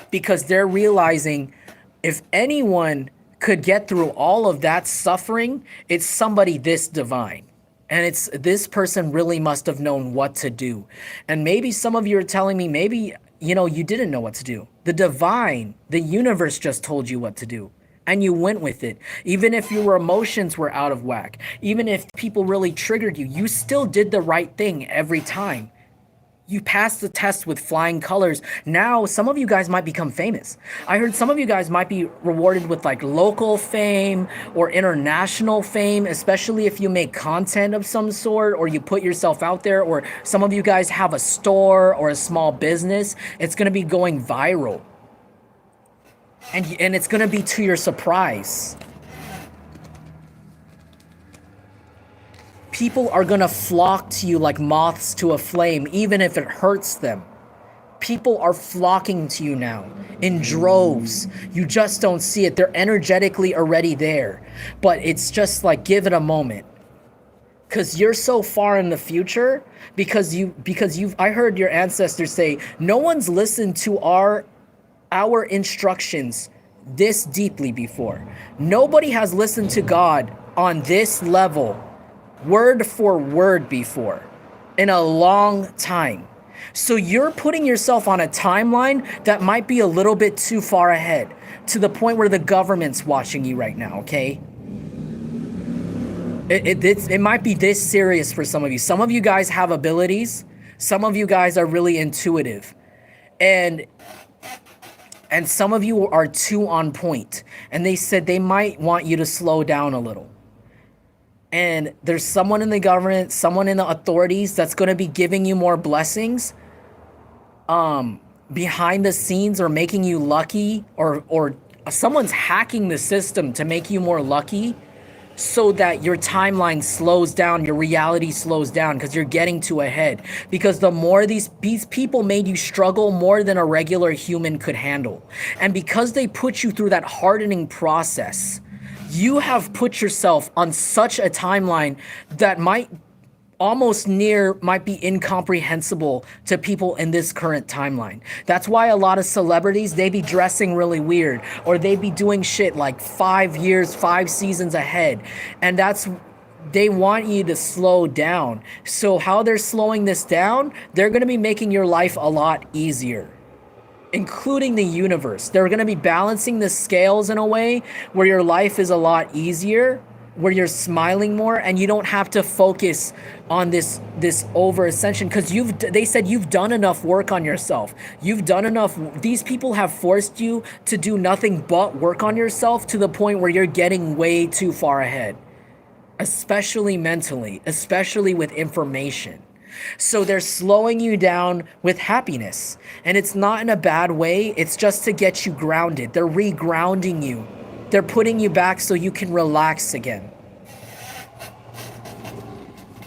Because they're realizing if anyone could get through all of that suffering, it's somebody this divine. And it's this person really must have known what to do. And maybe some of you are telling me, maybe, you know, you didn't know what to do. The divine, the universe just told you what to do. And you went with it. Even if your emotions were out of whack, even if people really triggered you, you still did the right thing every time. You passed the test with flying colors. Now, some of you guys might become famous. I heard some of you guys might be rewarded with like local fame or international fame, especially if you make content of some sort or you put yourself out there, or some of you guys have a store or a small business. It's going to be going viral. And it's going to be to your surprise. People are going to flock to you like moths to a flame, even if it hurts them. People are flocking to you now in droves. You just don't see it. They're energetically already there. But it's just like, give it a moment. Because you're so far in the future, because I heard your ancestors say, no one's listened to our instructions this deeply before. Nobody has listened to God on this level, word for word, before in a long time. So you're putting yourself on a timeline that might be a little bit too far ahead, to the point where the government's watching you right now, okay? It might be this serious for some of you. Some of you guys have abilities. Some of you guys are really intuitive. And some of you are too on point. And they said they might want you to slow down a little. And there's someone in the government, someone in the authorities that's going to be giving you more blessings behind the scenes, or making you lucky, or someone's hacking the system to make you more lucky, so that your timeline slows down, your reality slows down, because you're getting too ahead. Because the more these people made you struggle more than a regular human could handle. And because they put you through that hardening process, you have put yourself on such a timeline that might be incomprehensible to people in this current timeline. That's why a lot of celebrities, they be dressing really weird, or they be doing shit like 5 years, 5 seasons ahead. And they want you to slow down. So how they're slowing this down, they're going to be making your life a lot easier, including the universe. They're going to be balancing the scales in a way where your life is a lot easier, where you're smiling more, and you don't have to focus on this over ascension, because they said you've done enough work on yourself. You've done enough. These people have forced you to do nothing but work on yourself, to the point where you're getting way too far ahead, especially mentally, especially with information. So they're slowing you down with happiness, and it's not in a bad way. It's just to get you grounded. They're regrounding you. They're putting you back so you can relax again.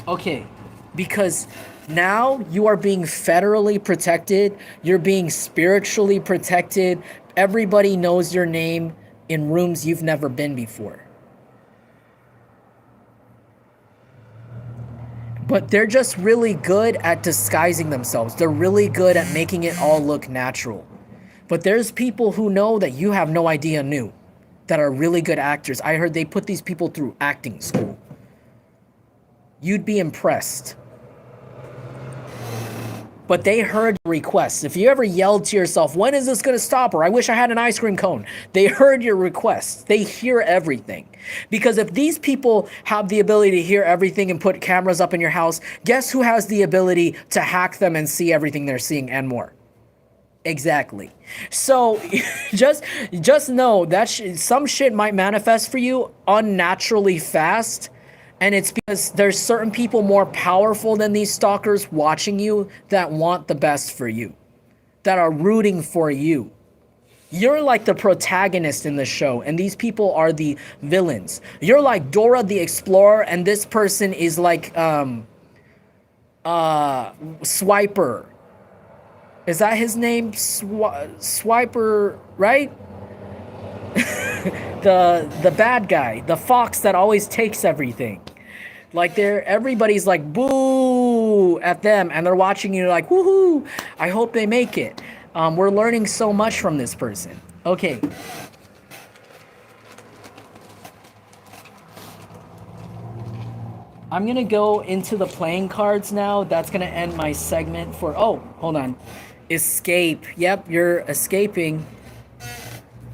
Okay, because now you are being federally protected. You're being spiritually protected. Everybody knows your name in rooms you've never been before. But they're just really good at disguising themselves. They're really good at making it all look natural. But there's people who know that you have no idea knew, that are really good actors. I heard they put these people through acting school. You'd be impressed. But they heard your requests. If you ever yelled to yourself, when is this going to stop? Or I wish I had an ice cream cone. They heard your requests. They hear everything. Because if these people have the ability to hear everything and put cameras up in your house, guess who has the ability to hack them and see everything they're seeing and more? Exactly. So just know that some shit might manifest for you unnaturally fast. And it's because there's certain people more powerful than these stalkers watching you that want the best for you, that are rooting for you. You're like the protagonist in the show, and these people are the villains. You're like Dora the Explorer, and this person is like Swiper. Is that his name? Swiper, right? the bad guy, the fox that always takes everything. Like everybody's like boo at them, and they're watching you like woohoo. I hope they make it. We're learning so much from this person. Okay. I'm gonna go into the playing cards now. That's gonna end my segment for. Oh, hold on. Escape. Yep, you're escaping.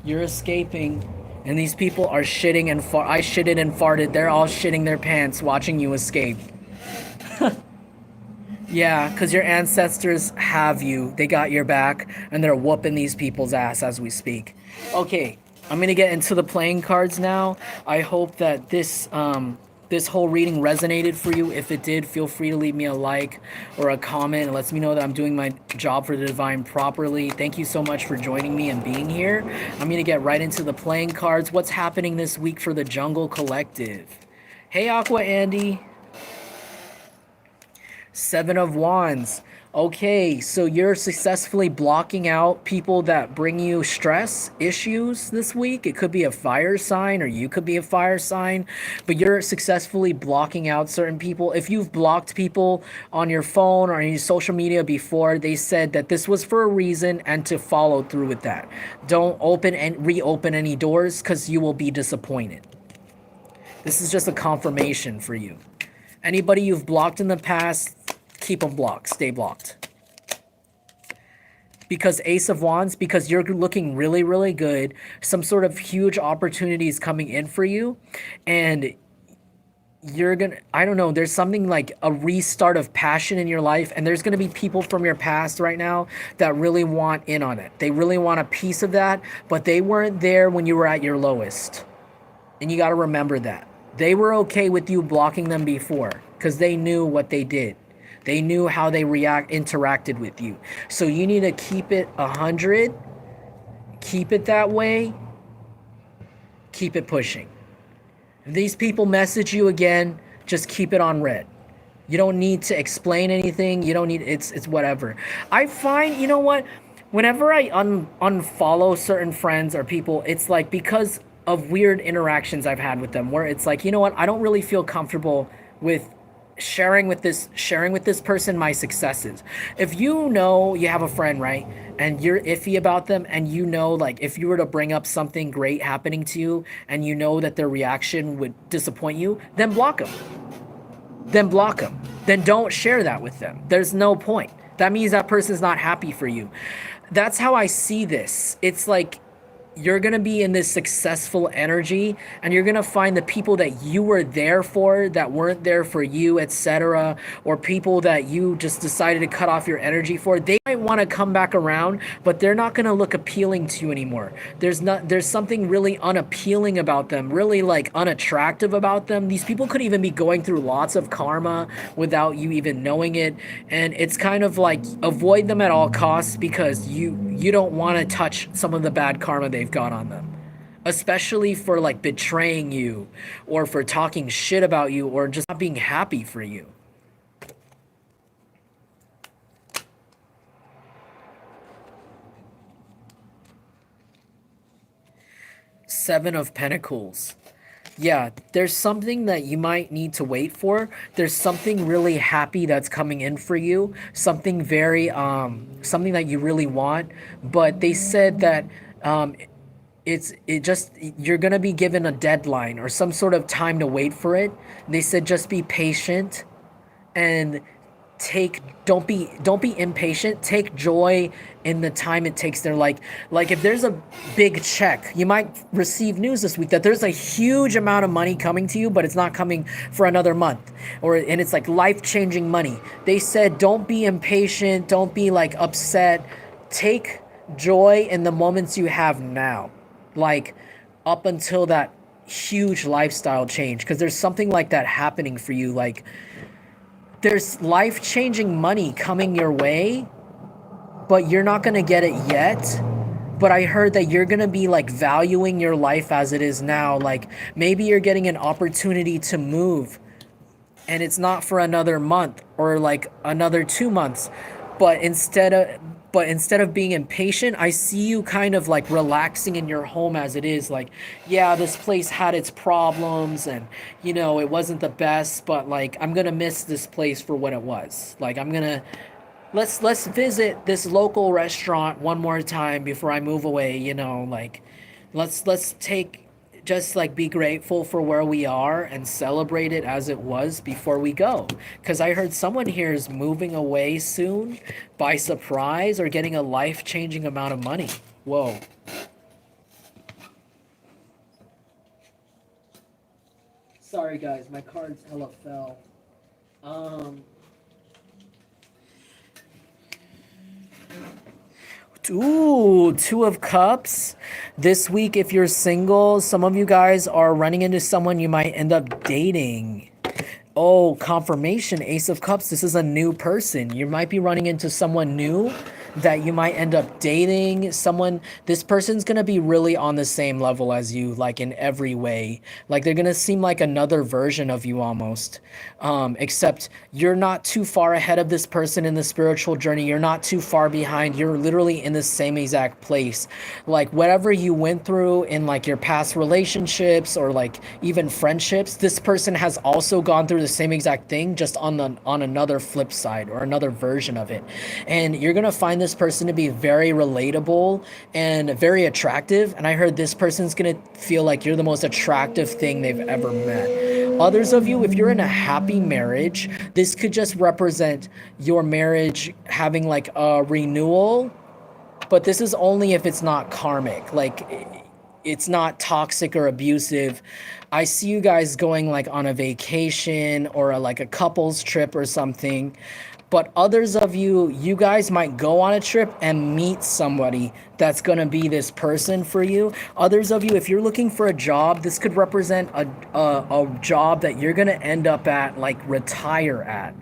You're escaping. And these people are shitting and I shitted and farted. They're all shitting their pants watching you escape. Yeah, because your ancestors have you. They got your back, and they're whooping these people's ass as we speak. Okay, I'm gonna get into the playing cards now. I hope that this whole reading resonated for you. If it did, feel free to leave me a like or a comment. It lets me know that I'm doing my job for the divine properly. Thank you so much for joining me and being here. I'm gonna get right into the playing cards. What's happening this week for the Jungle Collective? Hey, Aqua Andy. Seven of Wands. Okay, so you're successfully blocking out people that bring you stress issues this week. It could be a fire sign, or you could be a fire sign, but you're successfully blocking out certain people. If you've blocked people on your phone or on your social media before, they said that this was for a reason and to follow through with that. Don't open and reopen any doors because you will be disappointed. This is just a confirmation for you. Anybody you've blocked in the past, keep them blocked. Stay blocked. Because Ace of Wands, because you're looking really, really good. Some sort of huge opportunities coming in for you. And you're gonna, I don't know, there's something like a restart of passion in your life. And there's gonna be people from your past right now that really want in on it. They really want a piece of that, but they weren't there when you were at your lowest. And you gotta remember that. They were okay with you blocking them before because they knew what they did. They knew how they interacted with you. So you need to keep it 100. Keep it that way. Keep it pushing. If these people message you again, just keep it on red. You don't need to explain anything. You don't need, it's whatever. I find, you know what? Whenever I unfollow certain friends or people, it's like because of weird interactions I've had with them where it's like, you know what, I don't really feel comfortable with sharing with this person my successes. If you know you have a friend, right, and you're iffy about them, and you know, like, if you were to bring up something great happening to you and you know that their reaction would disappoint you, then block them. Then don't share that with them. There's no point. That means that person's not happy for you. That's how I see this. It's like you're going to be in this successful energy, and you're going to find the people that you were there for that weren't there for you, etc., or people that you just decided to cut off your energy for. They might want to come back around, but they're not going to look appealing to you anymore. There's something really unappealing about them, really like unattractive about them. These people could even be going through lots of karma without you even knowing it, and it's kind of like avoid them at all costs because you don't want to touch some of the bad karma they've got on them, especially for like betraying you or for talking shit about you or just not being happy for you. Seven of Pentacles. Yeah, there's something that you might need to wait for. There's something really happy that's coming in for you. Something very, something that you really want. But they said that you're gonna be given a deadline or some sort of time to wait for it. They said just be patient and don't be impatient. Take joy in the time it takes. They're like if there's a big check, you might receive news this week that there's a huge amount of money coming to you, but it's not coming for another month, and it's like life-changing money. They said don't be impatient, don't be like upset. Take joy in the moments you have now, like up until that huge lifestyle change, because there's something like that happening for you. Like there's life-changing money coming your way, but you're not going to get it yet. But I heard that you're going to be like valuing your life as it is now. Like maybe you're getting an opportunity to move and it's not for another month or like another 2 months. But instead of being impatient, I see you kind of like relaxing in your home as it is. Like, yeah, this place had its problems and, you know, it wasn't the best, but like, I'm going to miss this place for what it was. Like, let's visit this local restaurant one more time before I move away, you know, like, let's take just like be grateful for where we are and celebrate it as it was before we go. Because I heard someone here is moving away soon by surprise or getting a life-changing amount of money. Whoa. Sorry guys, my cards hella fell. Um, Ooh, Two of Cups. This week, if you're single, some of you guys are running into someone you might end up dating. Oh, confirmation, Ace of Cups. This is a new person. You might be running into someone new that you might end up dating. Someone, this person's gonna be really on the same level as you, like in every way. Like they're gonna seem like another version of you almost. Except you're not too far ahead of this person in the spiritual journey. You're not too far behind. You're literally in the same exact place. Like whatever you went through in like your past relationships or like even friendships, this person has also gone through the same exact thing, just on another flip side or another version of it. And you're gonna find this person to be very relatable and very attractive. And I heard this person's gonna feel like you're the most attractive thing they've ever met. Others of you, if you're in a happy marriage, this could just represent your marriage having like a renewal, but this is only if it's not karmic. Like it's not toxic or abusive. I see you guys going like on a vacation or like a couples trip or something. But others of you, you guys might go on a trip and meet somebody that's going to be this person for you. Others of you, if you're looking for a job, this could represent a job that you're going to end up at, like retire at.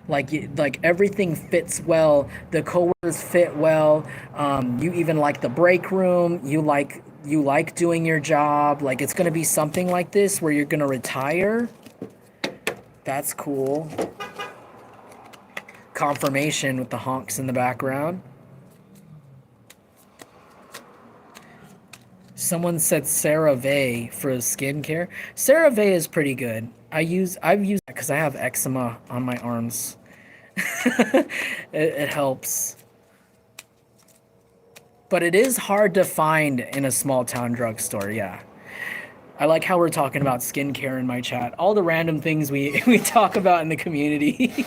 Like everything fits well, the coworkers fit well, you even like the break room, you like doing your job. Like it's going to be something like this where you're going to retire. That's cool. Confirmation with the honks in the background. Someone said CeraVe for skincare. CeraVe is pretty good. I've used it because I have eczema on my arms. It helps. But it is hard to find in a small town drugstore, yeah. I like how we're talking about skincare in my chat. All the random things we talk about in the community.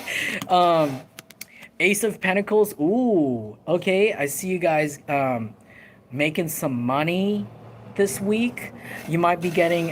Ace of Pentacles. Ooh, okay. I see you guys making some money this week. You might be getting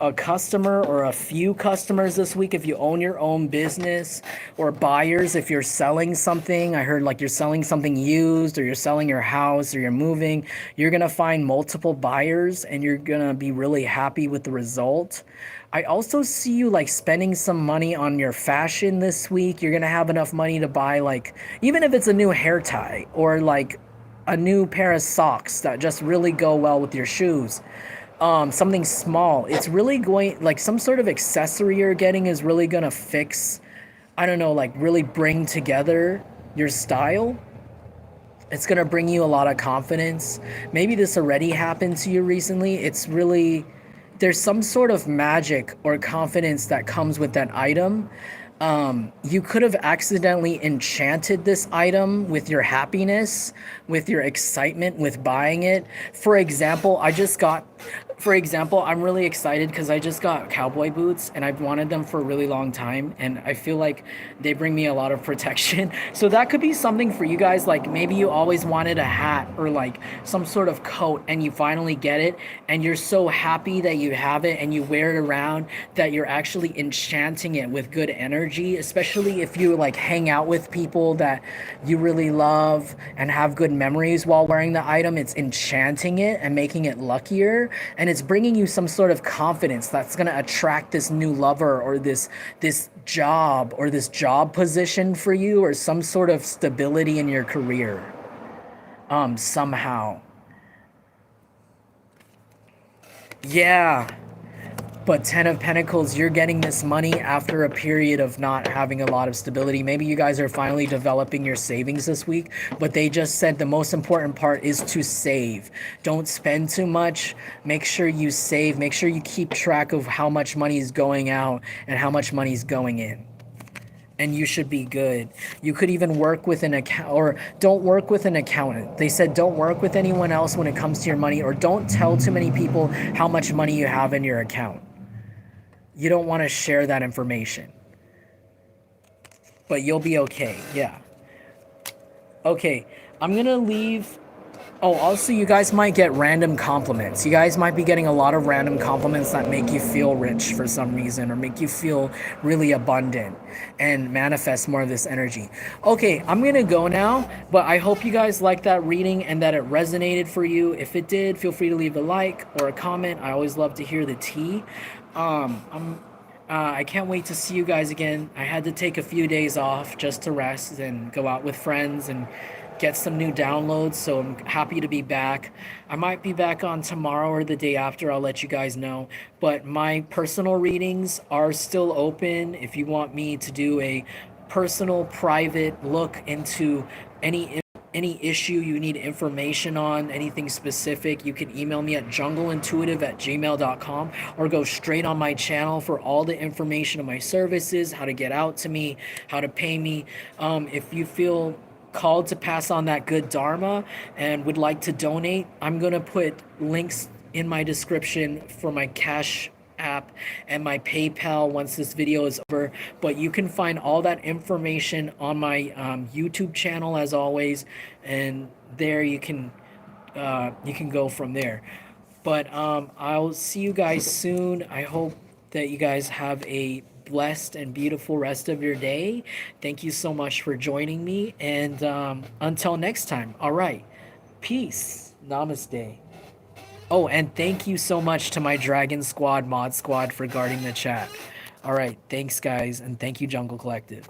a customer or a few customers this week if you own your own business, or buyers if you're selling something. I heard like you're selling something used, or you're selling your house, or you're moving. You're going to find multiple buyers and you're going to be really happy with the result. I also see you like spending some money on your fashion this week. You're going to have enough money to buy, like, even if it's a new hair tie or like a new pair of socks that just really go well with your shoes. Something small. It's really going, like some sort of accessory you're getting is really going to fix, I don't know, like really bring together your style. It's going to bring you a lot of confidence. Maybe this already happened to you recently. It's really, there's some sort of magic or confidence that comes with that item. You could have accidentally enchanted this item with your happiness, with your excitement, with buying it. For example, I'm really excited because I just got cowboy boots and I've wanted them for a really long time, and I feel like they bring me a lot of protection. So that could be something for you guys. Like maybe you always wanted a hat or like some sort of coat and you finally get it and you're so happy that you have it and you wear it around that you're actually enchanting it with good energy, especially if you like hang out with people that you really love and have good memories while wearing the item. It's enchanting it and making it luckier, and it's bringing you some sort of confidence that's going to attract this new lover or this job or this job position for you, or some sort of stability in your career somehow. Yeah. But 10 of Pentacles, you're getting this money after a period of not having a lot of stability. Maybe you guys are finally developing your savings this week, but they just said the most important part is to save. Don't spend too much. Make sure you save. Make sure you keep track of how much money is going out and how much money is going in. and you should be good. You could even work with an account, or don't work with an accountant. They said don't work with anyone else when it comes to your money, or don't tell too many people how much money you have in your account. You don't want to share that information. But you'll be okay. Yeah. Okay. I'm going to leave. Oh, also, you guys might get random compliments. You guys might be getting a lot of random compliments that make you feel rich for some reason, or make you feel really abundant and manifest more of this energy. Okay, I'm gonna go now, but I hope you guys liked that reading and that it resonated for you. If it did, feel free to leave a like or a comment. I always love to hear the tea. I can't wait to see you guys again. I had to take a few days off just to rest and go out with friends and get some new downloads, so I'm happy to be back. I might be back on tomorrow or the day after, I'll let you guys know. But my personal readings are still open. If you want me to do a personal, private look into any issue you need information on, anything specific, you can email me at jungleintuitive@gmail.com, or go straight on my channel for all the information on my services, how to get out to me, how to pay me. If you feel called to pass on that good dharma and would like to donate, I'm going to put links in my description for my Cash App and my PayPal once this video is over. But you can find all that information on my YouTube channel as always, and there you can go from there. But I'll see you guys soon. I hope that you guys have a blessed and beautiful rest of your day. Thank you so much for joining me. And until next time, all right. Peace. Namaste. Oh, and thank you so much to my Dragon Squad mod squad for guarding the chat. All right. Thanks, guys. And thank you, Jungle Collective.